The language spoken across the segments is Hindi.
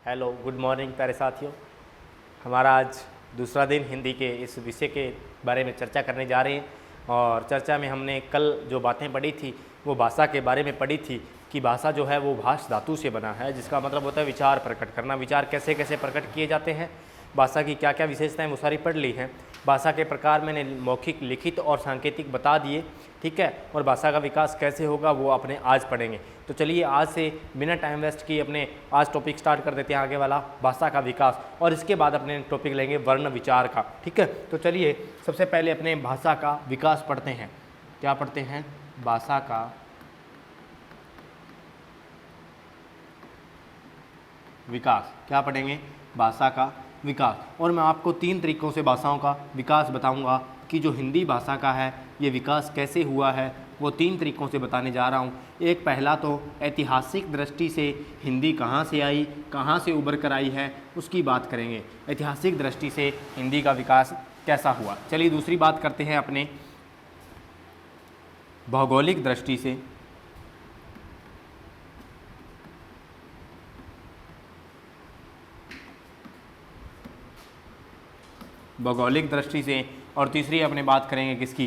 हेलो, गुड मॉर्निंग प्यारे साथियों। हमारा आज दूसरा दिन हिंदी के इस विषय के बारे में चर्चा करने जा रहे हैं। और चर्चा में हमने कल जो बातें पढ़ी थी वो भाषा के बारे में पढ़ी थी कि भाषा जो है वो भाष धातु से बना है, जिसका मतलब होता है विचार प्रकट करना। विचार कैसे कैसे प्रकट किए जाते हैं, भाषा की क्या क्या विशेषताएं वो सारी पढ़ ली हैं। भाषा के प्रकार मैंने मौखिक, लिखित और सांकेतिक बता दिए, ठीक है। और भाषा का विकास कैसे होगा वो अपने आज पढ़ेंगे। तो चलिए आज से बिना टाइम वेस्ट किए अपने आज टॉपिक स्टार्ट कर देते हैं, आगे वाला भाषा का विकास, और इसके बाद अपने टॉपिक लेंगे वर्ण विचार का, ठीक है। तो चलिए सबसे पहले अपने भाषा का विकास पढ़ते हैं। क्या पढ़ते हैं? भाषा का विकास। क्या पढ़ेंगे? भाषा का विकास। और मैं आपको 3 तरीकों से भाषाओं का विकास बताऊंगा कि जो हिंदी भाषा का है ये विकास कैसे हुआ है, वो 3 तरीकों से बताने जा रहा हूँ। एक पहला तो ऐतिहासिक दृष्टि से हिंदी कहाँ से आई, कहाँ से उभर कर आई है, उसकी बात करेंगे। ऐतिहासिक दृष्टि से हिंदी का विकास कैसा हुआ। चलिए दूसरी बात करते हैं अपने भौगोलिक दृष्टि से। भौगोलिक दृष्टि से। और तीसरी अपने बात करेंगे किसकी?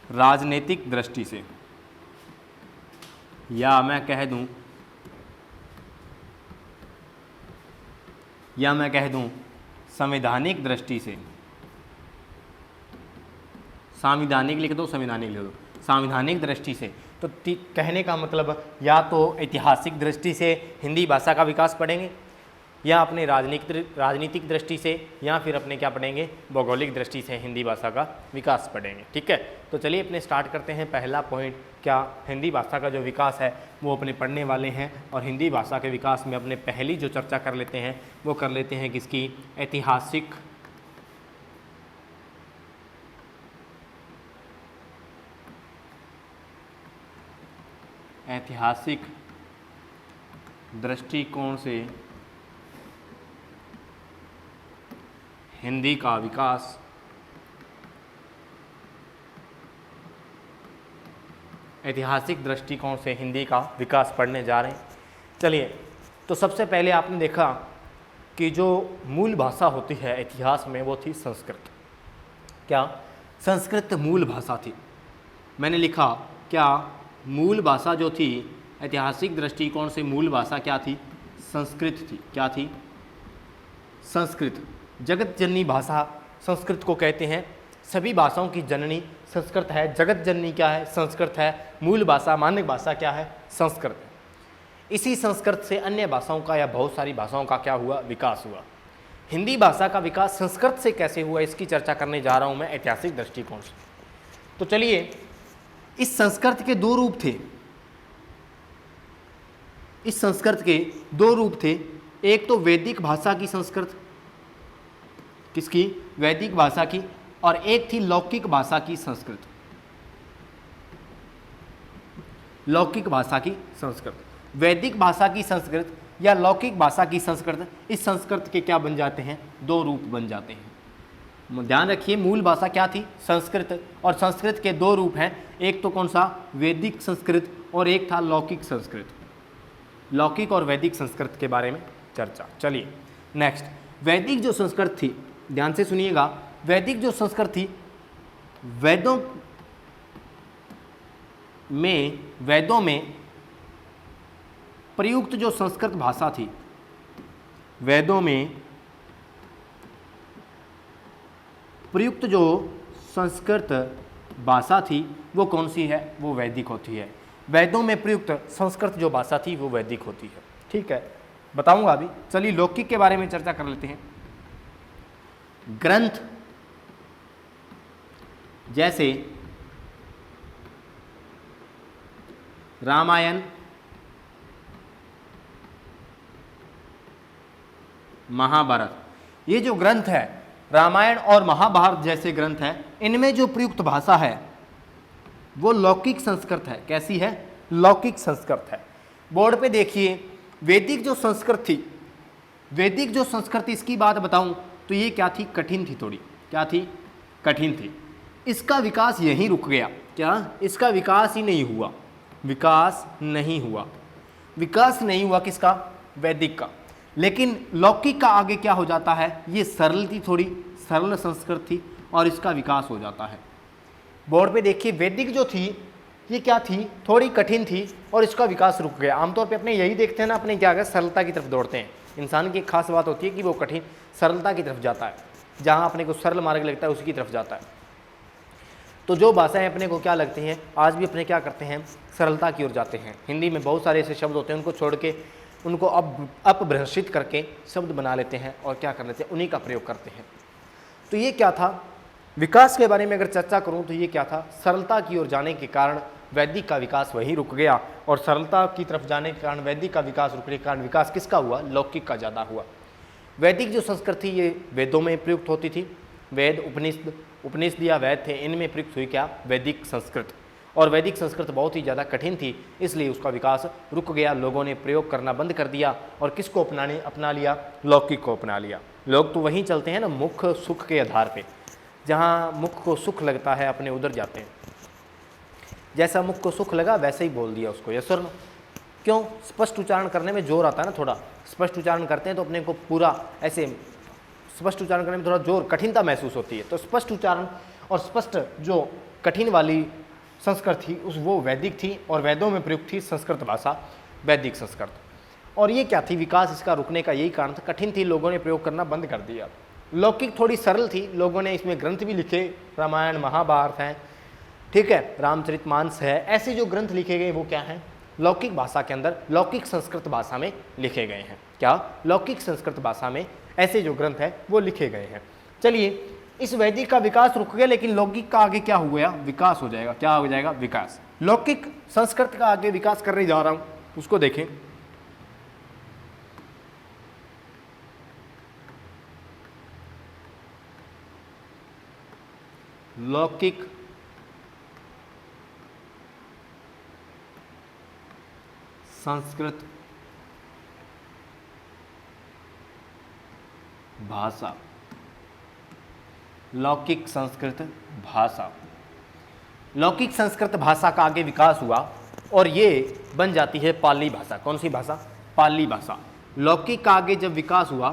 राजनीतिक दृष्टि से, या मैं कह दूं संवैधानिक दृष्टि से। संवैधानिक लिख दो, संवैधानिक लिख दो, संवैधानिक दृष्टि से। तो कहने का मतलब या तो ऐतिहासिक दृष्टि से हिंदी भाषा का विकास पढ़ेंगे, या अपने राजनीतिक दृष्टि से, या फिर अपने क्या पढ़ेंगे? भौगोलिक दृष्टि से हिंदी भाषा का विकास पढ़ेंगे, ठीक है। तो चलिए अपने स्टार्ट करते हैं। पहला पॉइंट, क्या हिंदी भाषा का जो विकास है वो अपने पढ़ने वाले हैं। और हिंदी भाषा के विकास में अपने पहली जो चर्चा कर लेते हैं वो कर लेते हैं किसकी? ऐतिहासिक दृष्टिकोण से हिंदी का विकास। ऐतिहासिक दृष्टिकोण से हिंदी का विकास पढ़ने जा रहे हैं। चलिए, तो सबसे पहले आपने देखा कि जो मूल भाषा होती है इतिहास में वो थी संस्कृत। क्या? संस्कृत मूल भाषा थी। मैंने लिखा क्या? मूल भाषा जो थी ऐतिहासिक दृष्टिकोण से मूल भाषा क्या थी? संस्कृत थी। क्या थी? संस्कृत। जगत जननी भाषा संस्कृत को कहते हैं। सभी भाषाओं की जननी संस्कृत है। जगत जननी क्या है? संस्कृत है। मूल भाषा, मानक भाषा क्या है? संस्कृत है। इसी संस्कृत से अन्य भाषाओं का या बहुत सारी भाषाओं का क्या हुआ? विकास हुआ। हिंदी भाषा का विकास संस्कृत से कैसे हुआ इसकी चर्चा करने जा रहा हूं मैं ऐतिहासिक दृष्टिकोण से। तो चलिए, इस संस्कृत के 2 रूप थे। इस संस्कृत के 2 रूप थे। एक तो वैदिक भाषा की संस्कृत, किसकी? वैदिक भाषा की। और एक थी लौकिक भाषा की संस्कृत। लौकिक भाषा की संस्कृत। वैदिक भाषा की संस्कृत या लौकिक भाषा की संस्कृत, इस संस्कृत के क्या बन जाते हैं? 2 रूप बन जाते हैं। ध्यान रखिए, मूल भाषा क्या थी? संस्कृत। और संस्कृत के 2 रूप हैं। एक तो कौन सा? वैदिक संस्कृत, और एक था लौकिक संस्कृत। लौकिक और वैदिक संस्कृत के बारे में चर्चा। चलिए नेक्स्ट, वैदिक जो संस्कृत थी, ध्यान से सुनिएगा, वैदिक जो संस्कृत थी, वेदों में प्रयुक्त जो संस्कृत भाषा थी, वेदों में प्रयुक्त जो संस्कृत भाषा थी वो कौन सी है? वो वैदिक होती है। वेदों में प्रयुक्त संस्कृत जो भाषा थी वो वैदिक होती है, ठीक है। बताऊंगा अभी। चलिए लौकिक के बारे में चर्चा कर लेते हैं। ग्रंथ जैसे रामायण, महाभारत, ये जो ग्रंथ है, रामायण और महाभारत जैसे ग्रंथ हैं, इनमें जो प्रयुक्त भाषा है वो लौकिक संस्कृत है। कैसी है? लौकिक संस्कृत है। बोर्ड पे देखिए, वैदिक जो संस्कृत थी, वैदिक जो संस्कृत, इसकी बात बताऊं तो ये क्या थी? कठिन थी थोड़ी। क्या थी? कठिन थी। इसका विकास यहीं रुक गया। क्या? इसका विकास ही नहीं हुआ। विकास नहीं हुआ। विकास नहीं हुआ किसका? वैदिक का। लेकिन लौकिक का आगे क्या हो जाता है, ये सरल थी, थोड़ी सरल संस्कृत थी और इसका विकास हो जाता है। बोर्ड पे देखिए वैदिक जो थी ये क्या थी, थोड़ी कठिन थी और इसका विकास रुक गया। आमतौर पे अपने यही देखते हैं ना, अपने क्या है सरलता की तरफ दौड़ते हैं। इंसान की एक खास बात होती है कि वो कठिन सरलता की तरफ जाता है, जहाँ अपने को सरल मार्ग लगता है उसी की तरफ जाता है। तो जो भाषाएं अपने को क्या लगती हैं, आज भी अपने क्या करते हैं, सरलता की ओर जाते हैं। हिंदी में बहुत सारे ऐसे शब्द होते हैं, उनको छोड़ के उनको अपभ्रंशित करके शब्द बना लेते हैं और क्या कर लेते हैं, उन्हीं का प्रयोग करते हैं। तो ये क्या था, विकास के बारे में अगर चर्चा करूं तो ये क्या था, सरलता की ओर जाने के कारण वैदिक का विकास वहीं रुक गया और सरलता की तरफ जाने के कारण वैदिक का विकास रुकने के कारण विकास किसका हुआ, लौकिक का ज़्यादा हुआ। वैदिक जो संस्कृत थी ये वेदों में प्रयुक्त होती थी, वेद उपनिषद या वेद थे, इनमें प्रयुक्त हुई क्या, वैदिक संस्कृत। और वैदिक संस्कृत बहुत ही ज़्यादा कठिन थी, इसलिए उसका विकास रुक गया, लोगों ने प्रयोग करना बंद कर दिया और किसको अपना लिया, लौकिक को अपना लिया। लोग तो वहीं चलते हैं ना, मुख सुख के आधार पे, जहाँ मुख को सुख लगता है अपने उधर जाते हैं। जैसा मुख को सुख लगा वैसे ही बोल दिया उसको, यस और नो। क्यों, स्पष्ट उच्चारण करने में जोर आता है ना, थोड़ा स्पष्ट उच्चारण करते हैं तो अपने को पूरा ऐसे स्पष्ट उच्चारण करने में थोड़ा जोर, कठिनता महसूस होती है। तो स्पष्ट उच्चारण और स्पष्ट जो कठिन वाली संस्कृत थी उस वो वैदिक थी और वेदों में प्रयुक्त थी संस्कृत भाषा, वैदिक संस्कृत। और ये क्या थी, विकास इसका रुकने का यही कारण था, कठिन थी, लोगों ने प्रयोग करना बंद कर दिया। लौकिक थोड़ी सरल थी, लोगों ने इसमें ग्रंथ भी लिखे, रामायण महाभारत हैं, ठीक है, रामचरितमानस है, ऐसे जो ग्रंथ लिखे गए वो क्या हैं, लौकिक भाषा के अंदर, लौकिक संस्कृत भाषा में लिखे गए हैं। क्या, लौकिक संस्कृत भाषा में ऐसे जो ग्रंथ है वो लिखे गए हैं। चलिए, इस वैदिक का विकास रुक गया, लेकिन लौकिक का आगे क्या हो गया, विकास हो जाएगा। क्या हो जाएगा, विकास। लौकिक संस्कृत का आगे विकास करने जा रहा हूं, उसको देखें। लौकिक संस्कृत भाषा, लौकिक संस्कृत भाषा। लौकिक संस्कृत भाषा का आगे विकास हुआ और ये बन जाती है पाली भाषा। कौन सी भाषा, पाली भाषा। लौकिक का आगे जब विकास हुआ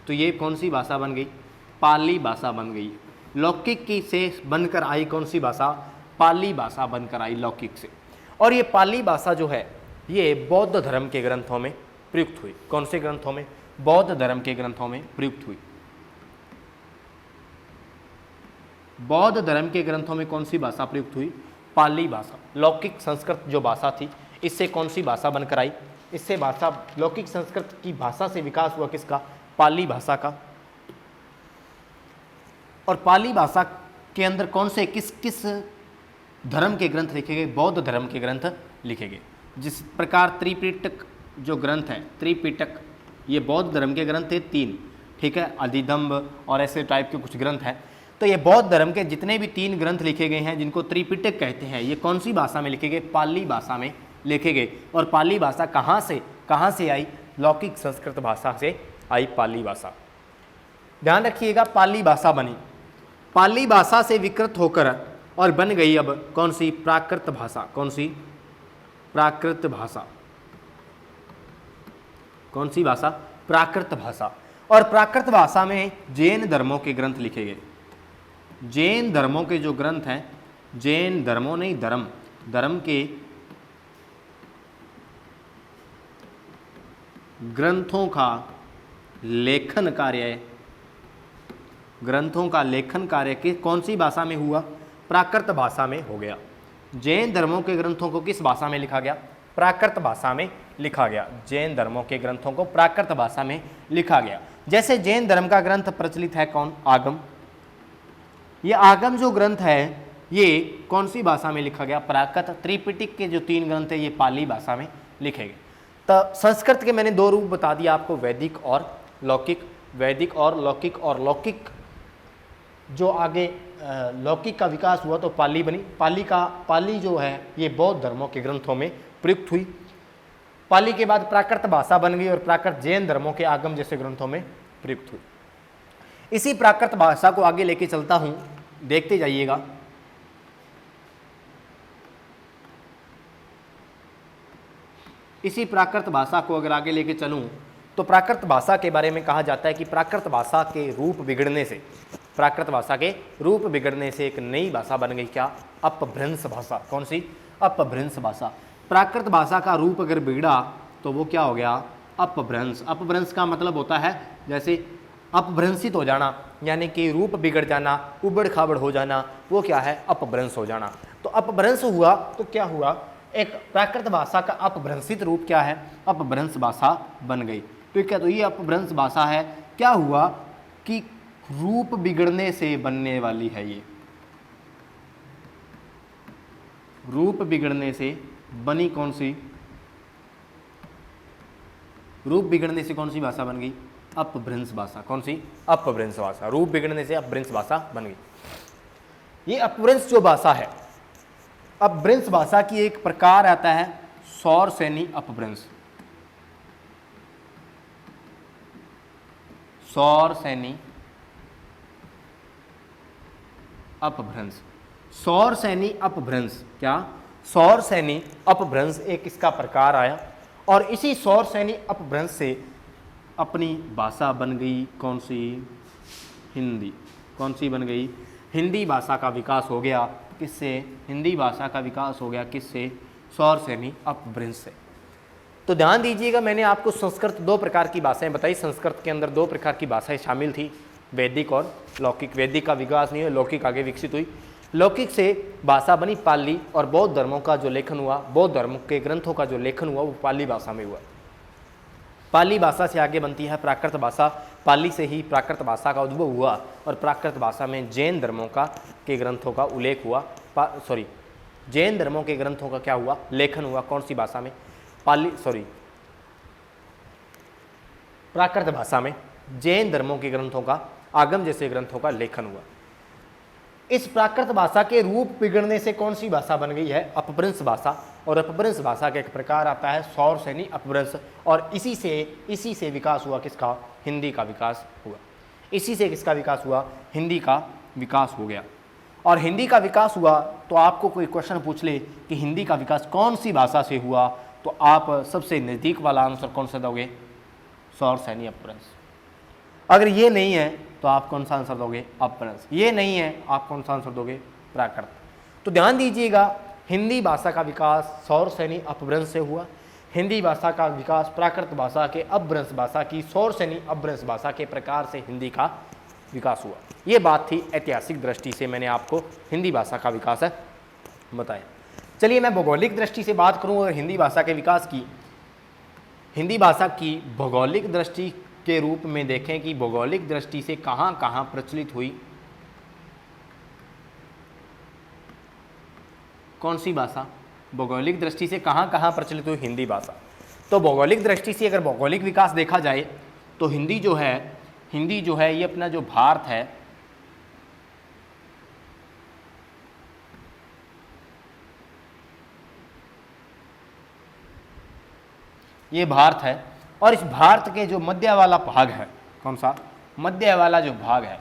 तो ये कौन सी भाषा बन गई, पाली भाषा बन गई। लौकिक की से बनकर आई कौन सी भाषा, पाली भाषा बनकर आई लौकिक से। और ये पाली भाषा जो है ये बौद्ध धर्म के ग्रंथों में प्रयुक्त हुई। कौन से ग्रंथों में, बौद्ध धर्म के ग्रंथों में प्रयुक्त हुई। बौद्ध धर्म के ग्रंथों में कौन सी भाषा प्रयुक्त हुई, पाली भाषा। लौकिक संस्कृत जो भाषा थी इससे कौन सी भाषा बनकर आई, इससे भाषा, लौकिक संस्कृत की भाषा से विकास हुआ किसका, पाली भाषा का। और पाली भाषा के अंदर कौन से किस किस धर्म के ग्रंथ लिखे गए, बौद्ध धर्म के ग्रंथ लिखे गए। जिस प्रकार त्रिपिटक जो ग्रंथ है, त्रिपिटक ये बौद्ध धर्म के ग्रंथ थे 3, ठीक है, अधिदम्ब और ऐसे टाइप के कुछ ग्रंथ हैं। तो ये बौद्ध धर्म के जितने भी 3 ग्रंथ लिखे गए हैं जिनको त्रिपिटक कहते हैं, ये कौन सी भाषा में लिखे गए, पाली भाषा में लिखे गए। और पाली भाषा कहाँ से आई, लौकिक संस्कृत भाषा से आई पाली भाषा। ध्यान रखिएगा, पाली भाषा बनी, पाली भाषा से विकृत होकर और बन गई अब कौन सी, प्राकृत भाषा। कौन सी, प्राकृत भाषा। कौन सी भाषा, प्राकृत भाषा। और प्राकृत भाषा में जैन धर्मों के ग्रंथ लिखे गए। जैन धर्मों के जो ग्रंथ हैं, जैन धर्मों नहीं, धर्म के ग्रंथों का लेखन कार्य, ग्रंथों का लेखन कार्य के कौन सी भाषा में हुआ, प्राकृत भाषा में हो गया। जैन धर्मों के ग्रंथों को किस भाषा में लिखा गया, प्राकृत भाषा में लिखा गया। जैन धर्मों के ग्रंथों को प्राकृत भाषा में लिखा गया। जैसे जैन धर्म का ग्रंथ प्रचलित है कौन, आगम। ये आगम जो ग्रंथ है ये कौन सी भाषा में लिखा गया, प्राकृत। त्रिपिटक के जो 3 ग्रंथ है ये पाली भाषा में लिखे गए। तो संस्कृत के मैंने 2 रूप बता दिया आपको, वैदिक और लौकिक। वैदिक और लौकिक, और लौकिक जो आगे लौकिक का विकास हुआ तो पाली बनी। पाली जो है ये बौद्ध धर्मों के ग्रंथों में प्रयुक्त हुई। पाली के बाद प्राकृत भाषा बन गई और प्राकृत जैन धर्मों के आगम जैसे ग्रंथों में प्रयुक्त हुई। इसी प्राकृत भाषा को आगे लेके चलता हूं, देखते जाइएगा। इसी प्राकृत भाषा को अगर आगे लेके चलूं तो प्राकृत भाषा के बारे में कहा जाता है कि प्राकृत भाषा के रूप बिगड़ने से, प्राकृत भाषा के रूप बिगड़ने से एक नई भाषा बन गई, क्या? अपभ्रंश भाषा। कौन सी? अपभ्रंश भाषा। प्राकृत भाषा का रूप अगर बिगड़ा तो वो क्या हो गया? अपभ्रंश। अपभ्रंश का मतलब होता है जैसे अपभ्रंशित हो जाना, यानी कि रूप बिगड़ जाना, उबड़ खाबड़ हो जाना, वो क्या है? अपभ्रंश हो जाना। तो अपभ्रंश हुआ तो क्या हुआ? एक प्राकृत भाषा का अपभ्रंशित रूप क्या है? अपभ्रंश भाषा बन गई। ठीक है, तो ये अपभ्रंश भाषा है। क्या हुआ कि रूप बिगड़ने से बनने वाली है, ये रूप बिगड़ने से बनी कौन सी? रूप बिगड़ने से कौन सी भाषा बन गई? अपभ्रंश भाषा। कौन सी? अपभ्रंश भाषा। रूप बिगड़ने से अपभ्रंश भाषा बन गई। ये अपभ्रंश जो भाषा है, अपभ्रंश भाषा की एक प्रकार आता है सौरसेनी अपभ्रंश। सौरसेनी अपभ्रंश। सौरसेनी अपभ्रंश, क्या? सौरसेनी अपभ्रंश एक इसका प्रकार आया और इसी सौरसेनी अपभ्रंश से अपनी भाषा बन गई कौन सी? हिंदी। कौन सी बन गई? हिंदी भाषा का विकास हो गया। किससे? हिंदी भाषा का विकास हो गया किससे? सौरसेनी अपभ्रंश से। तो ध्यान दीजिएगा, मैंने आपको संस्कृत 2 प्रकार की भाषाएं बताई। संस्कृत के अंदर 2 प्रकार की भाषाएं शामिल थी, वैदिक और लौकिक। वैदिक का विकास नहीं हुआ, लौकिक आगे विकसित हुई। लौकिक से भाषा बनी पाली और बौद्ध धर्मों का जो लेखन हुआ, बौद्ध धर्म के ग्रंथों का जो लेखन हुआ वो पाली भाषा में हुआ। पाली भाषा से आगे बनती है प्राकृत भाषा। पाली से ही प्राकृत भाषा का उद्भव हुआ और प्राकृत भाषा में जैन धर्मों का के ग्रंथों का उल्लेख हुआ। जैन धर्मों के ग्रंथों का क्या हुआ? लेखन हुआ। कौन सी भाषा में? प्राकृत भाषा में जैन धर्मों के ग्रंथों का, आगम जैसे ग्रंथों का लेखन हुआ। इस प्राकृत भाषा के रूप बिगड़ने से कौन सी भाषा बन गई है? अपभ्रंश भाषा। और अपभ्रंश भाषा का एक प्रकार आता है सौरसेनी अपभ्रंश, और इसी से विकास हुआ किसका? हिंदी का विकास हुआ। इसी से किसका विकास हुआ? हिंदी का विकास हो गया। और हिंदी का विकास हुआ तो आपको कोई क्वेश्चन पूछ ले कि हिंदी का विकास कौन सी भाषा से हुआ, तो आप सबसे नज़दीक वाला आंसर कौन सा दोगे? सौरसेनी अपभ्रंश। अगर ये नहीं है तो आप कौन सा आंसर दोगे? अपभ्रंश। ये नहीं है, आप कौन सा आंसर दोगे? प्राकृत। तो ध्यान दीजिएगा, हिंदी भाषा का विकास सौरसेनी अपभ्रंश से हुआ। हिंदी भाषा का विकास प्राकृत भाषा के अपभ्रंश भाषा की सौरसेनी अपभ्रंश भाषा के प्रकार से हिंदी का विकास हुआ। ये बात थी ऐतिहासिक दृष्टि से, मैंने आपको हिंदी भाषा का विकास है बताया। चलिए मैं भौगोलिक दृष्टि से बात करूँ अगर हिंदी भाषा के विकास की। हिंदी भाषा की भौगोलिक दृष्टि के रूप में देखें कि भौगोलिक दृष्टि से कहाँ कहाँ प्रचलित हुई, कौन सी भाषा? भौगोलिक दृष्टि से कहाँ कहाँ प्रचलित हुई? हिंदी भाषा। तो भौगोलिक दृष्टि से अगर भौगोलिक विकास देखा जाए तो हिंदी जो है ये अपना जो भारत है, ये भारत है, और इस भारत के जो मध्य वाला भाग है, कौन सा? मध्य वाला जो भाग है,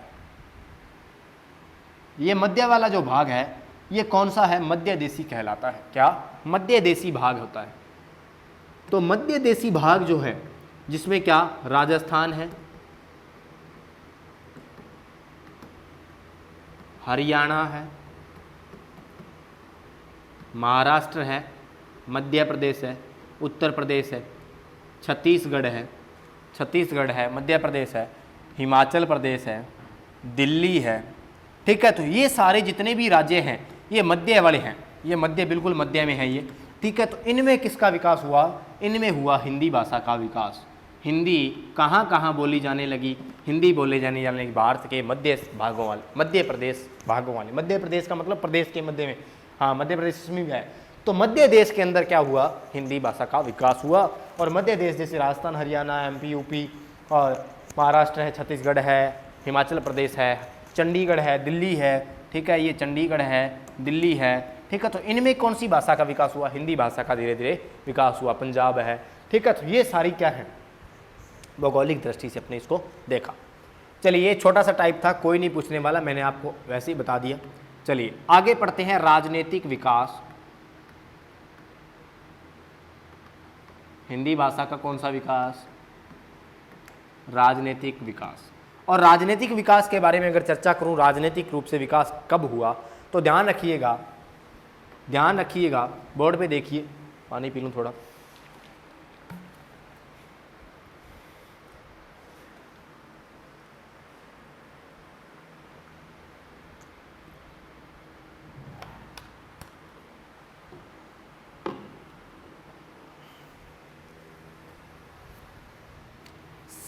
ये मध्य वाला जो भाग है ये कौन सा है? मध्य देशी कहलाता है। क्या? मध्य देशी भाग होता है। तो मध्य देशी भाग जो है जिसमें क्या? राजस्थान है, हरियाणा है, महाराष्ट्र है, मध्य प्रदेश है, उत्तर प्रदेश है, छत्तीसगढ़ है, मध्य प्रदेश है, हिमाचल प्रदेश है, दिल्ली है। ठीक है, तो ये सारे जितने भी राज्य हैं ये मध्य वाले हैं, ये मध्य बिल्कुल मध्य में है ये। ठीक है, तो इनमें किसका विकास हुआ? इनमें हुआ हिंदी भाषा का विकास। हिंदी कहाँ कहाँ बोली जाने लगी? हिंदी बोले जाने लगी भारत के मध्य भागों वाले, मध्य प्रदेश भागों वाले। मध्य प्रदेश का मतलब प्रदेश के मध्य में, हाँ मध्य प्रदेश इसमें भी है। तो मध्य देश के अंदर क्या हुआ? हिंदी भाषा का विकास हुआ। और मध्य देश जैसे राजस्थान, हरियाणा, एमपी, यूपी और महाराष्ट्र है, छत्तीसगढ़ है, हिमाचल प्रदेश है, चंडीगढ़ है, दिल्ली है। ठीक है, ये चंडीगढ़ है, दिल्ली है। ठीक है, तो इनमें कौन सी भाषा का विकास हुआ? हिंदी भाषा का धीरे धीरे विकास हुआ। पंजाब है। ठीक है, तो ये सारी क्या है? भौगोलिक दृष्टि से अपने इसको देखा। चलिए, ये छोटा सा टाइप था, कोई नहीं पूछने वाला, मैंने आपको वैसे ही बता दिया। चलिए आगे पढ़ते हैं। राजनीतिक विकास। हिंदी भाषा का कौन सा विकास? राजनीतिक विकास। और राजनीतिक विकास के बारे में अगर चर्चा करूं, राजनीतिक रूप से विकास कब हुआ, तो ध्यान रखिएगा, बोर्ड पे देखिए, पानी पी लूं थोड़ा।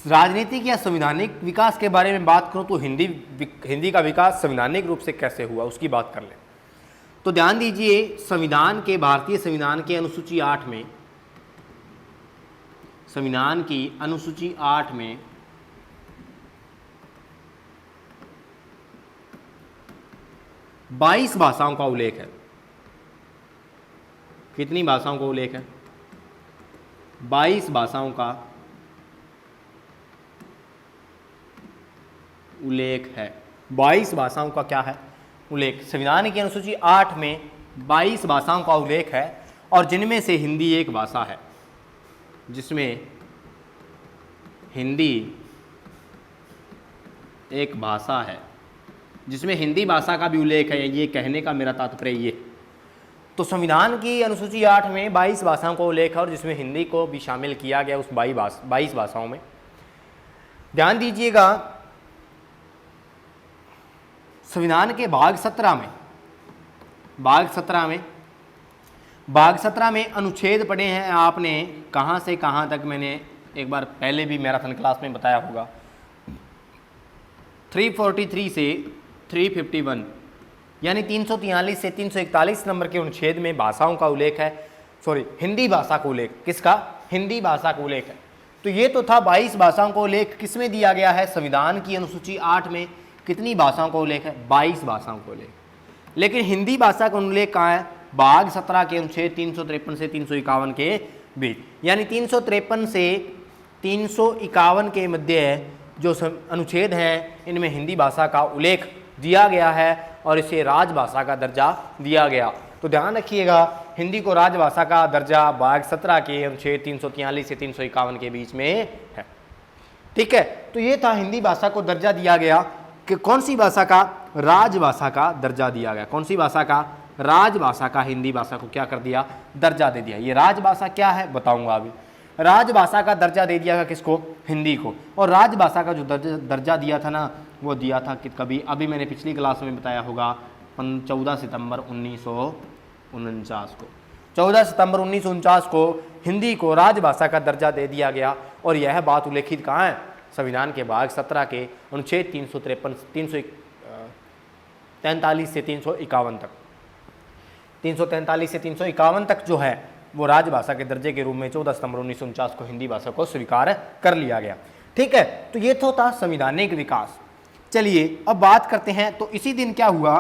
राजनीतिक या संवैधानिक विकास के बारे में बात करूं तो हिंदी का विकास संवैधानिक रूप से कैसे हुआ उसकी बात कर लें। तो ध्यान दीजिए, भारतीय संविधान के अनुसूची 8 में, संविधान की अनुसूची 8 में 22 भाषाओं का उल्लेख है। कितनी भाषाओं का उल्लेख है? 22 भाषाओं का उल्लेख है। 22 भाषाओं का क्या है? उल्लेख। संविधान की अनुसूची 8 में 22 भाषाओं का उल्लेख है और जिनमें से हिंदी एक भाषा है, जिसमें हिंदी एक भाषा है, जिसमें हिंदी भाषा का भी उल्लेख है। ये कहने का मेरा तात्पर्य ये, तो संविधान की अनुसूची 8 में 22 भाषाओं का उल्लेख है और जिसमें हिंदी को भी शामिल किया गया उस 22 भाषाओं में। ध्यान दीजिएगा, संविधान के भाग 17 में अनुच्छेद पढ़े हैं आपने कहाँ से कहाँ तक, मैंने एक बार पहले भी मैराथन क्लास में बताया होगा। 343 से 351 यानी 343 से 341 नंबर के अनुच्छेद में भाषाओं का उल्लेख है, हिंदी भाषा का उल्लेख। किसका? हिंदी भाषा का उल्लेख है। तो ये तो था 22 भाषाओं का उल्लेख किसमें दिया गया है? संविधान की अनुसूची 8 में कितनी भाषाओं का उल्लेख है? 22 भाषाओं का उल्लेख। लेकिन हिंदी भाषा का उल्लेख कहाँ है? भाग 17 के अनुच्छेद 353 से 351 के बीच, यानी 353 से 351 के मध्य जो अनुच्छेद हैं इनमें हिंदी भाषा का उल्लेख दिया गया है और इसे राजभाषा का दर्जा दिया गया। तो ध्यान रखिएगा, हिंदी को राजभाषा का दर्जा भाग 17 के अनुच्छेद 343 से 351 के बीच में है। ठीक है, तो ये था हिंदी भाषा को दर्जा दिया गया कि कौन सी भाषा का? राजभाषा का दर्जा दिया गया। कौन सी भाषा का? राजभाषा का हिंदी भाषा को क्या कर दिया? दर्जा दे दिया। ये राजभाषा क्या है बताऊंगा अभी। राजभाषा का दर्जा दे दिया किसको? हिंदी को। और राजभाषा का जो दर्जा दिया था ना, वो दिया था कि कभी, अभी मैंने पिछली क्लास में बताया होगा, 14 सितंबर 1949 को। 14 सितंबर 1949 को हिंदी को राजभाषा का दर्जा दे दिया गया और यह बात उल्लेखित कहाँ है? संविधान के भाग 17 के अनुच्छेद 343 से 351 तक। 343 से 351 तक जो है वो राजभाषा के दर्जे के रूप में 14 सितंबर 1949 को हिंदी भाषा को स्वीकार कर लिया गया। ठीक है, तो ये तो था संवैधानिक विकास। चलिए अब बात करते हैं, तो इसी दिन क्या हुआ?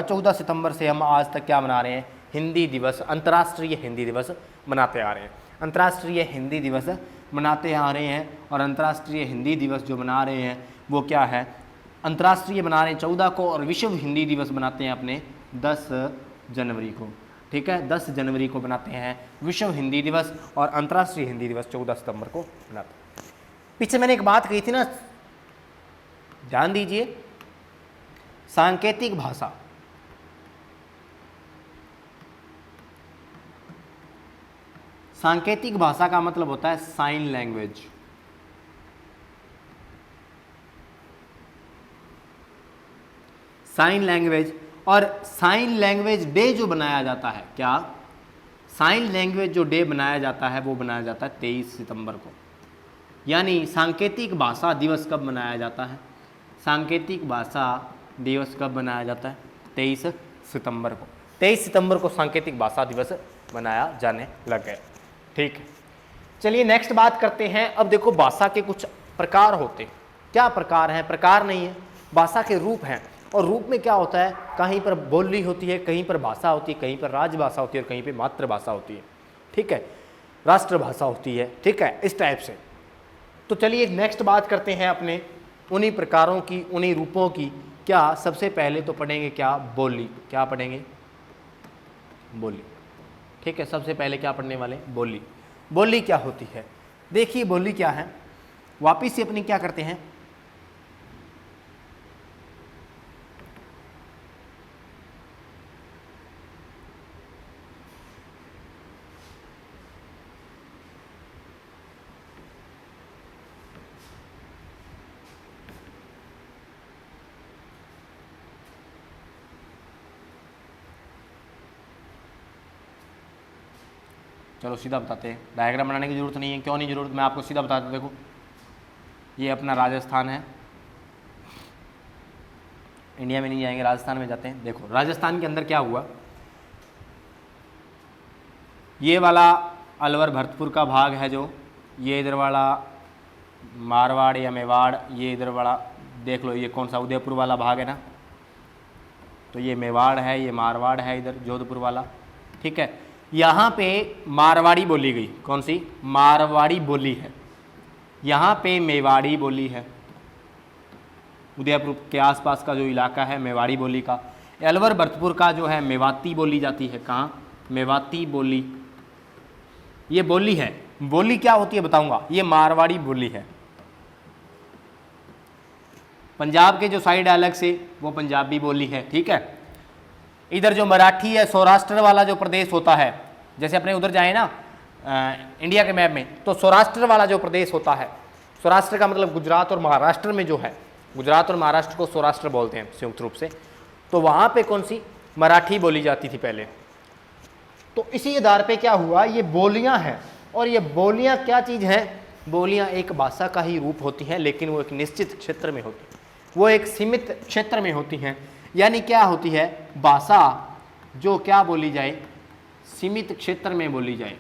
14 सितंबर से हम आज तक क्या मना रहे हैं? हिंदी दिवस, अंतर्राष्ट्रीय हिंदी दिवस मनाते आ रहे हैं। अंतर्राष्ट्रीय हिंदी दिवस मनाते आ रहे हैं और अंतर्राष्ट्रीय हिंदी दिवस जो मना रहे हैं वो क्या है? अंतर्राष्ट्रीय मना रहे हैं 14 को और विश्व हिंदी दिवस मनाते हैं अपने 10 जनवरी को। ठीक है, 10 जनवरी को बनाते हैं विश्व हिंदी दिवस और अंतर्राष्ट्रीय हिंदी दिवस 14 सितंबर को मनाते हैं। पीछे मैंने एक बात कही थी ना, ध्यान दीजिए, सांकेतिक भाषा। सांकेतिक भाषा का मतलब होता है साइन लैंग्वेज। साइन लैंग्वेज, और साइन लैंग्वेज डे जो बनाया जाता है, क्या? साइन लैंग्वेज जो डे बनाया जाता है वो बनाया जाता है 23 सितंबर को। यानी सांकेतिक भाषा दिवस कब मनाया जाता है? सांकेतिक भाषा दिवस कब मनाया जाता है? 23 सितंबर को। 23 सितंबर को सांकेतिक भाषा दिवस मनाया जाने लग गया। ठीक है, चलिए नेक्स्ट बात करते हैं। अब देखो, भाषा के कुछ प्रकार होते हैं। क्या प्रकार हैं? प्रकार नहीं है, भाषा के रूप हैं। और रूप में क्या होता है? कहीं पर बोली होती है, कहीं पर भाषा होती है, कहीं पर राजभाषा होती है और कहीं पर मातृभाषा होती है। ठीक है, राष्ट्रभाषा होती है। ठीक है, इस टाइप से। तो चलिए नेक्स्ट बात करते हैं अपने उन्हीं प्रकारों की, उन्हीं रूपों की। क्या? सबसे पहले तो पढ़ेंगे क्या? बोली। क्या पढ़ेंगे? बोली। ठीक है, सबसे पहले क्या पढ़ने वाले? बोली। बोली क्या होती है? देखिए बोली क्या है। वापिस से अपनी क्या करते हैं, चलो सीधा बताते हैं, डायग्राम बनाने की जरूरत नहीं है। क्यों नहीं जरूरत, मैं आपको सीधा बताता हूँ। देखो ये अपना राजस्थान है, इंडिया में नहीं जाएंगे, राजस्थान में जाते हैं। देखो राजस्थान के अंदर क्या हुआ, ये वाला अलवर भरतपुर का भाग है, जो ये इधर वाला मारवाड़ या मेवाड़, ये इधर वाला देख लो, ये कौन सा उदयपुर वाला भाग है ना, तो ये मेवाड़ है, ये मारवाड़ है इधर जोधपुर वाला, ठीक है। यहाँ पे मारवाड़ी बोली गई, कौन सी, मारवाड़ी बोली है। यहाँ पे मेवाड़ी बोली है, उदयपुर के आसपास का जो इलाका है मेवाड़ी बोली का। अलवर भरतपुर का जो है मेवाती बोली जाती है, कहाँ, मेवाती बोली, ये बोली है। बोली क्या होती है बताऊंगा, ये मारवाड़ी बोली है। पंजाब के जो साइड अलग से वो पंजाबी बोली है, ठीक है। इधर जो मराठी है, सौराष्ट्र वाला जो प्रदेश होता है, जैसे अपने उधर जाए ना इंडिया के मैप में, तो सौराष्ट्र वाला जो प्रदेश होता है, सौराष्ट्र का मतलब गुजरात और महाराष्ट्र में जो है, गुजरात और महाराष्ट्र को सौराष्ट्र बोलते हैं संयुक्त रूप से, तो वहाँ पे कौन सी, मराठी बोली जाती थी पहले। तो इसी आधार पे क्या हुआ, ये बोलियाँ हैं, और ये बोलियाँ क्या चीज़ हैं, बोलियाँ एक भाषा का ही रूप होती हैं, लेकिन वो एक निश्चित क्षेत्र में होती है, वो एक सीमित क्षेत्र में होती हैं। यानी क्या होती है, भाषा जो क्या बोली जाए, सीमित क्षेत्र में बोली जाए,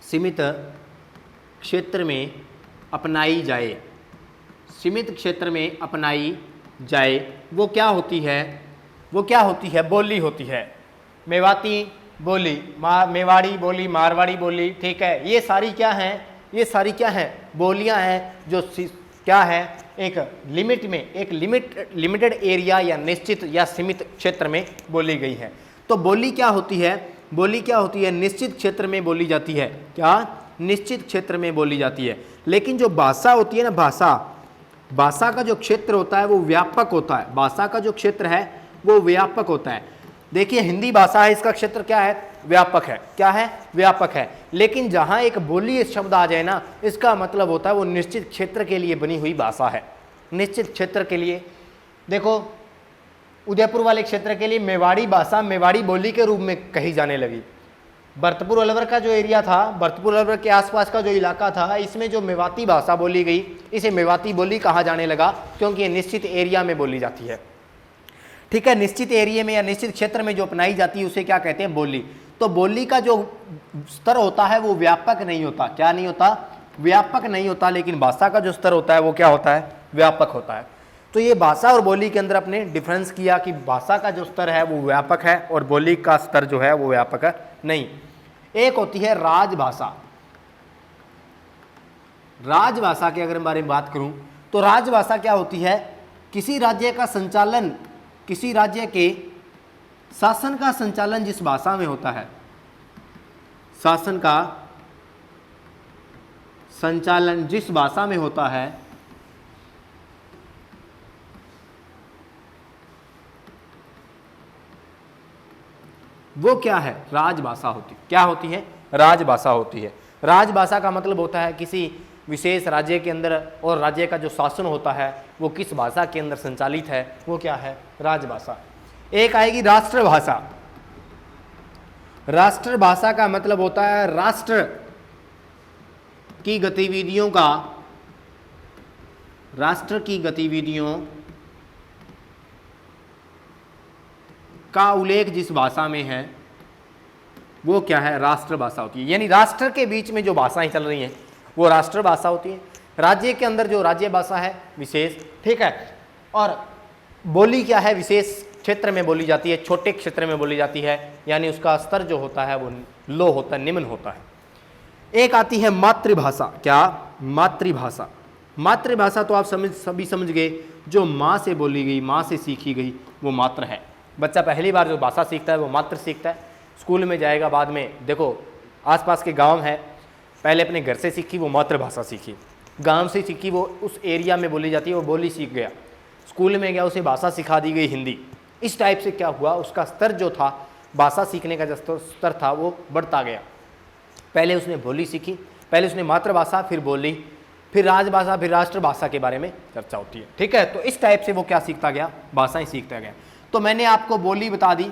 सीमित क्षेत्र में अपनाई जाए, सीमित क्षेत्र में अपनाई जाए, वो क्या होती है, वो क्या होती है, बोली होती है। मेवाती बोली, मेवाड़ी बोली, मारवाड़ी बोली, ठीक है, ये सारी क्या हैं, ये सारी क्या हैं, बोलियां हैं, जो क्या है, एक लिमिट में, एक लिमिटेड एरिया या निश्चित या सीमित क्षेत्र में बोली गई है। तो बोली क्या होती है, बोली क्या होती है, निश्चित क्षेत्र में बोली जाती है, क्या, निश्चित क्षेत्र में बोली जाती है। लेकिन जो भाषा होती है ना, भाषा का जो क्षेत्र होता है वो व्यापक होता है, भाषा का जो क्षेत्र है वो व्यापक होता है। देखिए हिंदी भाषा है, इसका क्षेत्र क्या है, व्यापक है, क्या है, व्यापक है। लेकिन जहाँ एक बोली शब्द आ जाए ना, इसका मतलब होता है वो निश्चित क्षेत्र के लिए बनी हुई भाषा है, निश्चित क्षेत्र के लिए। देखो उदयपुर वाले क्षेत्र के लिए मेवाड़ी भाषा मेवाड़ी बोली के रूप में कही जाने लगी। भरतपुर अलवर का जो एरिया था, भरतपुर अलवर के आसपास का जो इलाका था, इसमें जो मेवाती भाषा बोली गई, इसे मेवाती बोली कहा जाने लगा, क्योंकि ये निश्चित एरिया में बोली जाती है, ठीक है। निश्चित एरिया में या निश्चित क्षेत्र में जो अपनाई जाती है उसे क्या कहते हैं, बोली। तो बोली का जो स्तर होता है वो व्यापक नहीं होता, क्या नहीं होता, व्यापक नहीं होता। लेकिन भाषा का जो स्तर होता है वो क्या होता है, व्यापक होता है। तो ये भाषा और बोली के अंदर अपने डिफरेंस किया कि भाषा का जो स्तर है वो व्यापक है और बोली का स्तर जो है वो व्यापक है नहीं। एक होती है राजभाषा। राजभाषा के अगर मैं बारे में बात करूं तो राजभाषा क्या होती है, किसी राज्य का संचालन, किसी राज्य के शासन का संचालन जिस भाषा में होता है, शासन का संचालन जिस भाषा में होता है वो क्या है, राजभाषा होती है। क्या होती है, राजभाषा होती है। राजभाषा का मतलब होता है किसी विशेष राज्य के अंदर और राज्य का जो शासन होता है वो किस भाषा के अंदर संचालित है, वो क्या है, राजभाषा। एक आएगी राष्ट्रभाषा। राष्ट्रभाषा का मतलब होता है राष्ट्र की गतिविधियों का, राष्ट्र की गतिविधियों का उल्लेख जिस भाषा में है वो क्या है, राष्ट्रभाषा होती है। यानी राष्ट्र के बीच में जो भाषाएं चल रही हैं वो राष्ट्रभाषा होती है। राज्य के अंदर जो राज्य भाषा है विशेष, ठीक है। और बोली क्या है, विशेष क्षेत्र में बोली जाती है, छोटे क्षेत्र में बोली जाती है, यानी उसका स्तर जो होता है वो लो होता है, निम्न होता है। एक आती है मातृभाषा। क्या, मातृभाषा। मातृभाषा तो आप सभी समझ गए, जो माँ से बोली गई, माँ से सीखी गई वो मातृ है। बच्चा पहली बार जो भाषा सीखता है वो मातृ सीखता है, स्कूल में जाएगा बाद में। देखो आसपास के गांव है, पहले अपने घर से सीखी वो मातृभाषा सीखी, गांव से सीखी, वो उस एरिया में बोली जाती है, वो बोली सीख गया, स्कूल में गया, उसे भाषा सिखा दी गई हिंदी। इस टाइप से क्या हुआ, उसका स्तर जो था, भाषा सीखने का जो स्तर था वो बढ़ता गया। पहले उसने बोली सीखी, पहले उसने मातृभाषा, फिर बोली, फिर राजभाषा, फिर राष्ट्रभाषा के बारे में चर्चा होती है। ठीक है, तो इस टाइप से वो क्या सीखता गया, भाषाएं सीखता गया। तो मैंने आपको बोली बता दी,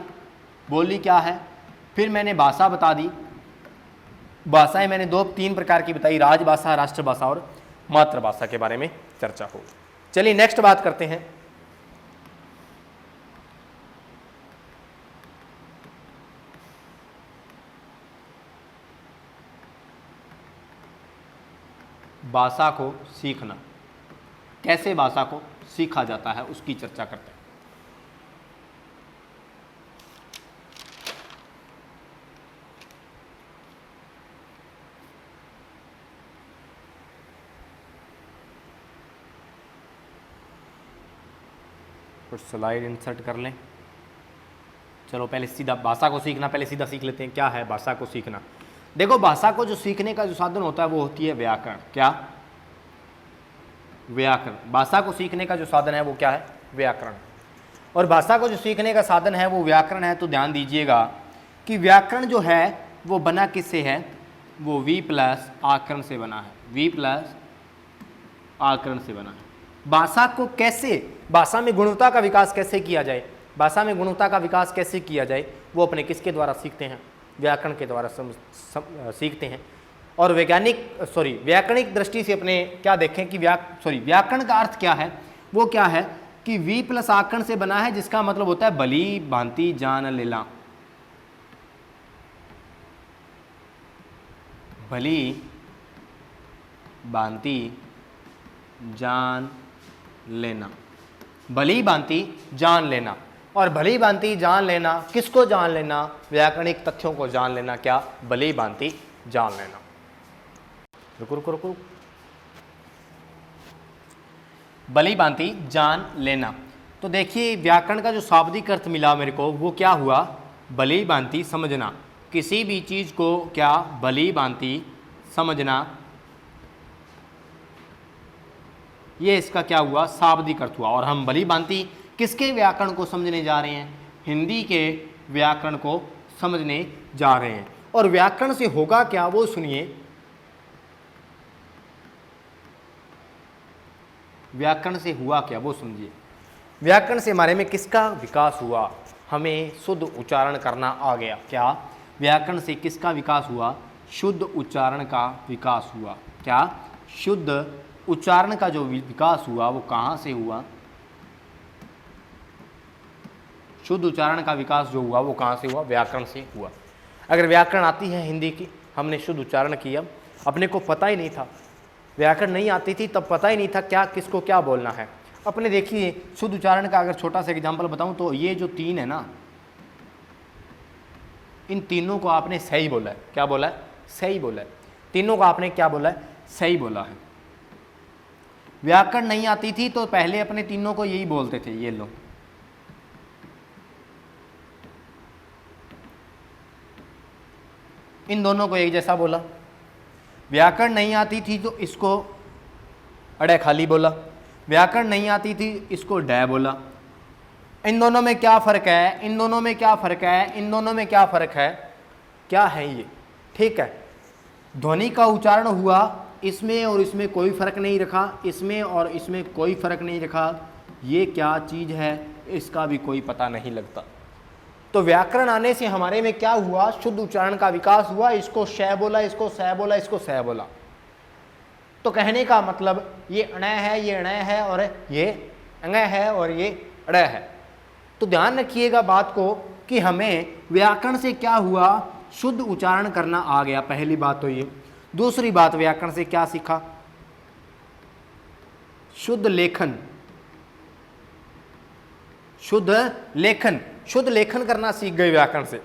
बोली क्या है, फिर मैंने भाषा बता दी, भाषाएं मैंने 2-3 प्रकार की बताई, राजभाषा, राष्ट्रभाषा और मातृभाषा के बारे में चर्चा हो। चलिए नेक्स्ट बात करते हैं। भाषा को सीखना, कैसे भाषा को सीखा जाता है उसकी चर्चा करते हैं। कुछ स्लाइड इंसर्ट कर लें। चलो पहले सीधा भाषा को सीखना, पहले सीधा सीख लेते हैं क्या है भाषा को सीखना। देखो, भाषा को जो सीखने का जो साधन होता है वो होती है व्याकरण। क्या? व्याकरण। भाषा को सीखने का जो साधन है वो क्या है? व्याकरण। और भाषा को जो सीखने का साधन है वो व्याकरण है। तो ध्यान दीजिएगा कि व्याकरण जो है वो बना किससे है? वो वी प्लस आकरण से बना है, वी प्लस आकरण से बना है। भाषा को कैसे, भाषा में गुणवत्ता का विकास कैसे किया जाए, भाषा में गुणवत्ता का विकास कैसे किया जाए, वो अपने किसके द्वारा सीखते हैं? व्याकरण के द्वारा सीखते हैं। और व्याकरणिक दृष्टि से अपने क्या देखें कि व्याकरण का अर्थ क्या है? वो क्या है कि वी प्लस आकरण से बना है, जिसका मतलब होता है भली भांति जान लेना, भली भांति जान लेना, भली भांति जान लेना। और भली भांति जान लेना किसको जान लेना? व्याकरणिक तथ्यों को जान लेना। क्या? भली भांति जान लेना। रुको, भली भांति जान लेना। तो देखिए व्याकरण का जो शाब्दिक अर्थ मिला मेरे को वो क्या हुआ? भली भांति समझना, किसी भी चीज को क्या भली भांति समझना, ये इसका क्या हुआ? शाब्दिक अर्थ हुआ। और हम भली भांति किसके व्याकरण को समझने जा रहे हैं? हिंदी के व्याकरण को समझने जा रहे हैं। और व्याकरण से होगा क्या वो सुनिए। व्याकरण से हुआ क्या वो समझिए। व्याकरण से हमारे में किसका विकास हुआ? हमें शुद्ध उच्चारण करना आ गया। क्या? व्याकरण से किसका विकास हुआ? शुद्ध उच्चारण का विकास हुआ। क्या? शुद्ध उच्चारण का जो विकास हुआ वो कहाँ से हुआ? शुद्ध उच्चारण का विकास जो हुआ वो कहाँ से हुआ? व्याकरण से हुआ। अगर व्याकरण आती है हिंदी की, हमने शुद्ध उच्चारण किया, अपने को पता ही नहीं था, व्याकरण नहीं आती थी तब पता ही नहीं था क्या किसको क्या बोलना है। अपने देखिए शुद्ध उच्चारण का अगर छोटा सा एग्जाम्पल बताऊं तो ये जो 3 है ना, इन तीनों को आपने सही बोला है। क्या बोला है? सही बोला है। तीनों को आपने क्या बोला है? सही बोला है। व्याकरण नहीं आती थी तो पहले अपने तीनों को यही बोलते थे, ये लो, इन दोनों को एक जैसा बोला। व्याकरण नहीं आती थी तो इसको अड़े खाली बोला, व्याकरण नहीं आती थी इसको डै बोला। इन दोनों में क्या फ़र्क है? इन दोनों में क्या फ़र्क है? इन दोनों में क्या फ़र्क है? क्या है ये? ठीक है, ध्वनि का उच्चारण हुआ, इसमें और इसमें कोई फ़र्क नहीं रखा, इसमें और इसमें कोई फ़र्क नहीं रखा। ये क्या चीज़ है इसका भी कोई पता नहीं लगता। तो व्याकरण आने से हमारे में क्या हुआ? शुद्ध उच्चारण का विकास हुआ। इसको श बोला, इसको स बोला, इसको स बोला। तो कहने का मतलब ये अण है, ये अण है, और ये अंग है, और ये अड़ है। तो ध्यान रखिएगा बात को कि हमें व्याकरण से क्या हुआ? शुद्ध उच्चारण करना आ गया। पहली बात तो ये। दूसरी बात, व्याकरण से क्या सीखा? शुद्ध लेखन। शुद्ध लेखन, शुद्ध लेखन करना सीख गए व्याकरण से।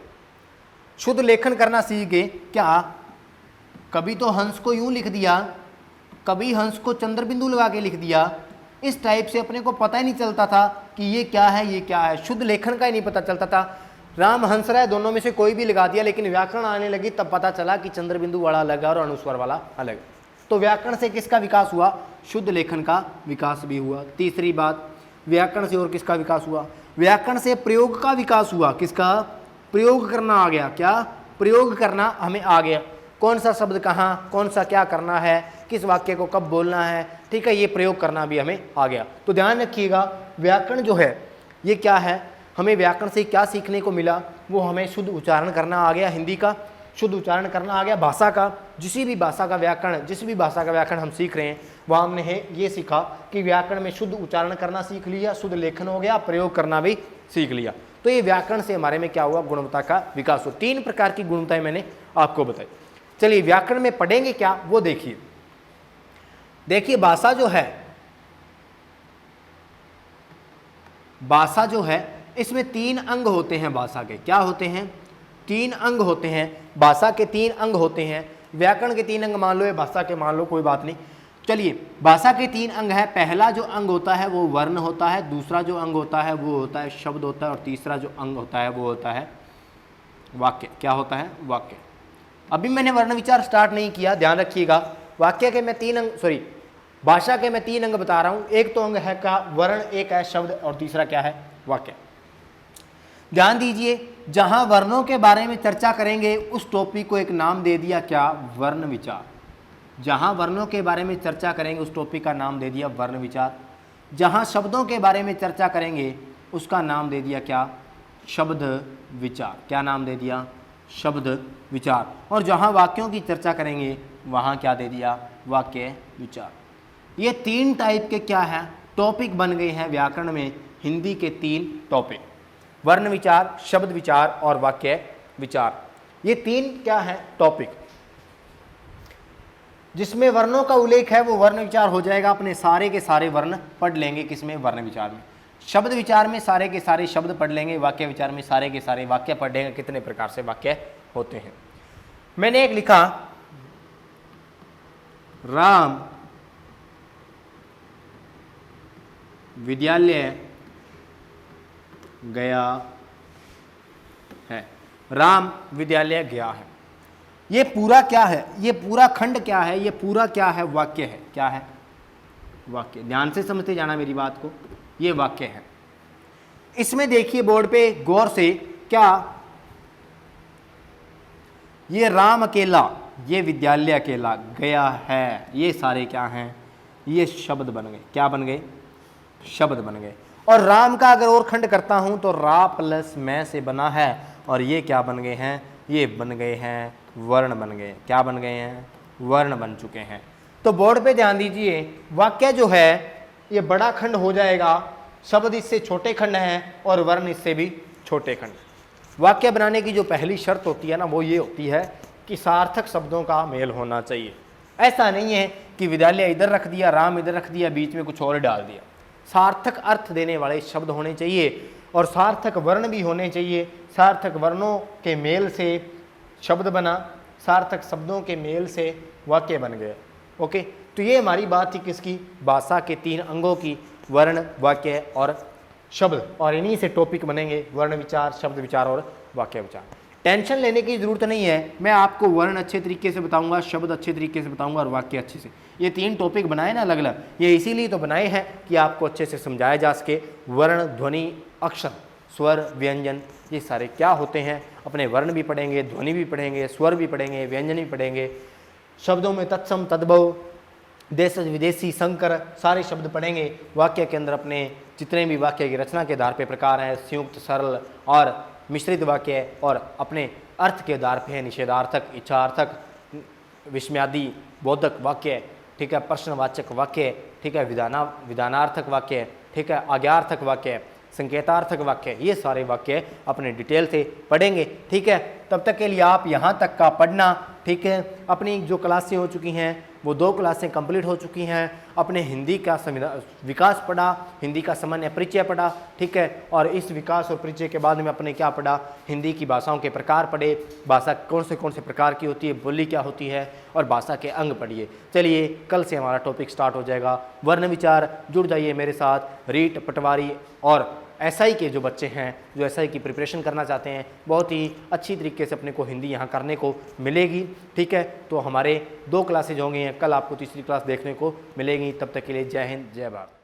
शुद्ध लेखन करना सीख गए। क्या? कभी तो हंस को यूं लिख दिया, कभी हंस को चंद्र बिंदु लगा के लिख दिया। इस टाइप से अपने को पता ही नहीं चलता था कि ये क्या है, ये क्या है। शुद्ध लेखन का ही नहीं पता चलता था। राम हंस रहा है, दोनों में से कोई भी लगा दिया, लेकिन व्याकरण आने लगी तब पता चला कि चंद्र बिंदु वाला अलग है और अनुस्वर वाला अलग। तो व्याकरण से किसका विकास हुआ? शुद्ध लेखन का विकास भी हुआ। तीसरी बात, व्याकरण से और किसका विकास हुआ? व्याकरण से प्रयोग का विकास हुआ। किसका? प्रयोग करना आ गया। क्या? प्रयोग करना हमें आ गया। कौन सा शब्द कहाँ, कौन सा क्या करना है, किस वाक्य को कब बोलना है, ठीक है, ये प्रयोग करना भी हमें आ गया। तो ध्यान रखिएगा, व्याकरण जो है ये क्या है, हमें व्याकरण से क्या सीखने को मिला? वो हमें शुद्ध उच्चारण करना आ गया, हिंदी का शुद्ध उच्चारण करना आ गया, भाषा का, जिस भी भाषा का व्याकरण हम सीख रहे हैं वहाँ हमने ये सीखा कि व्याकरण में शुद्ध उच्चारण करना सीख लिया, शुद्ध लेखन हो गया, प्रयोग करना भी सीख लिया। तो ये व्याकरण से हमारे में क्या हुआ? गुणवत्ता का विकास हुआ। 3 प्रकार की गुणवत्ताएं मैंने आपको बताई। चलिए व्याकरण में पढ़ेंगे क्या वो देखिए। देखिए भाषा जो है इसमें 3 अंग होते हैं भाषा के। क्या होते हैं? 3 अंग होते हैं भाषा के। 3 अंग होते हैं। व्याकरण के 3 अंग मान लो या भाषा के मान लो, कोई बात नहीं। चलिए भाषा के 3 अंग है। पहला जो अंग होता है वो वर्ण होता है, दूसरा जो अंग होता है वो होता है शब्द होता है, और तीसरा जो अंग होता है वो होता है वाक्य। क्या होता है? वाक्य। अभी मैंने वर्ण विचार स्टार्ट नहीं किया, ध्यान रखिएगा। वाक्य के मैं 3 अंग, भाषा के मैं 3 अंग बता रहा हूं। एक तो अंग है का वर्ण, एक है शब्द, और तीसरा क्या है? वाक्य। ध्यान दीजिए, जहां वर्णों के बारे में चर्चा करेंगे उस टॉपिक को एक नाम दे दिया, क्या? वर्ण विचार। जहां वर्णों के बारे में चर्चा करेंगे उस टॉपिक का नाम दे दिया वर्ण विचार। जहां शब्दों के बारे में चर्चा करेंगे उसका नाम दे दिया क्या? शब्द विचार। क्या नाम दे दिया? शब्द विचार। और जहां वाक्यों की चर्चा करेंगे वहां क्या दे दिया? वाक्य विचार। ये 3 टाइप के क्या है? टॉपिक बन गए हैं व्याकरण में। हिंदी के 3 टॉपिक, वर्ण विचार, शब्द विचार और वाक्य विचार। ये 3 क्या है? टॉपिक। जिसमें वर्णों का उल्लेख है वो वर्ण विचार हो जाएगा। अपने सारे के सारे वर्ण पढ़ लेंगे किसमें? वर्ण विचार में। शब्द विचार में सारे के सारे शब्द पढ़ लेंगे। वाक्य विचार में सारे के सारे वाक्य पढ़ लेंगे, कितने प्रकार से वाक्य होते हैं। मैंने एक लिखा, राम विद्यालय गया है। राम विद्यालय गया है। ये पूरा क्या है? ये पूरा खंड क्या है? ये पूरा क्या है? वाक्य है। क्या है? वाक्य। ध्यान से समझते जाना मेरी बात को। ये वाक्य है। इसमें देखिए बोर्ड पे गौर से, क्या ये राम अकेला, ये विद्यालय अकेला गया है, ये सारे क्या हैं? ये शब्द बन गए। क्या बन गए? शब्द बन गए। और राम का अगर और खंड करता हूं तो रा प्लस मैं से बना है, और ये क्या बन गए हैं? ये बन गए हैं वर्ण बन गए। क्या बन गए हैं? वर्ण बन चुके हैं। तो बोर्ड पे ध्यान दीजिए, वाक्य जो है ये बड़ा खंड हो जाएगा, शब्द इससे छोटे खंड हैं और वर्ण इससे भी छोटे खंड। वाक्य बनाने की जो पहली शर्त होती है ना, वो ये होती है कि सार्थक शब्दों का मेल होना चाहिए। ऐसा नहीं है कि विद्यालय इधर रख दिया, राम इधर रख दिया, बीच में कुछ और डाल दिया। सार्थक अर्थ देने वाले शब्द होने चाहिए और सार्थक वर्ण भी होने चाहिए। सार्थक वर्णों के मेल से शब्द बना, सार्थक शब्दों के मेल से वाक्य बन गया। ओके, तो ये हमारी बात थी किसकी? भाषा के 3 अंगों की, वर्ण, वाक्य और शब्द। और इन्हीं से टॉपिक बनेंगे वर्ण विचार, शब्द विचार और वाक्य विचार। टेंशन लेने की जरूरत नहीं है, मैं आपको वर्ण अच्छे तरीके से बताऊंगा, शब्द अच्छे तरीके से बताऊंगा और वाक्य अच्छे से। ये 3 टॉपिक बनाए ना अलग अलग, ये इसीलिए तो बनाए हैं कि आपको अच्छे से समझाया जा सके। वर्ण, ध्वनि, अक्षर, स्वर, व्यंजन, ये सारे क्या होते हैं। अपने वर्ण भी पढ़ेंगे, ध्वनि भी पढ़ेंगे, स्वर भी पढ़ेंगे, व्यंजन भी पढ़ेंगे। शब्दों में तत्सम, तद्भव, देश विदेशी, संकर, सारे शब्द पढ़ेंगे। वाक्य के अंदर अपने जितने भी वाक्य की रचना के आधार पे प्रकार हैं, संयुक्त, सरल और मिश्रित वाक्य, और अपने अर्थ के आधार पे है निषेधार्थक, इच्छार्थक, विस्मयादि, बोधक वाक्य, ठीक है, प्रश्नवाचक वाक्य, ठीक है, विधानार्थक वाक्य, ठीक है, आज्ञार्थक वाक्य, संकेतार्थक वाक्य। ये सारे वाक्य अपने डिटेल से पढ़ेंगे। ठीक है, तब तक के लिए आप यहाँ तक का पढ़ना। ठीक है, अपनी जो क्लासें हो चुकी हैं वो 2 क्लासें कंप्लीट हो चुकी हैं। अपने हिंदी का विकास पढ़ा, हिंदी का सामान्य परिचय पढ़ा। ठीक है, और इस विकास और परिचय के बाद में अपने क्या पढ़ा? हिंदी की भाषाओं के प्रकार पढ़े, भाषा कौन से प्रकार की होती है, बोली क्या होती है, और भाषा के अंग पढ़िए। चलिए, कल से हमारा टॉपिक स्टार्ट हो जाएगा वर्ण विचार। जुड़ जाइए मेरे साथ। रीट, पटवारी और एसआई के जो बच्चे हैं, जो एसआई की प्रिपरेशन करना चाहते हैं, बहुत ही अच्छी तरीके से अपने को हिंदी यहाँ करने को मिलेगी। ठीक है, तो हमारे 2 क्लासेज होंगी, कल आपको तीसरी क्लास देखने को मिलेगी। तब तक के लिए जय हिंद, जय भारत।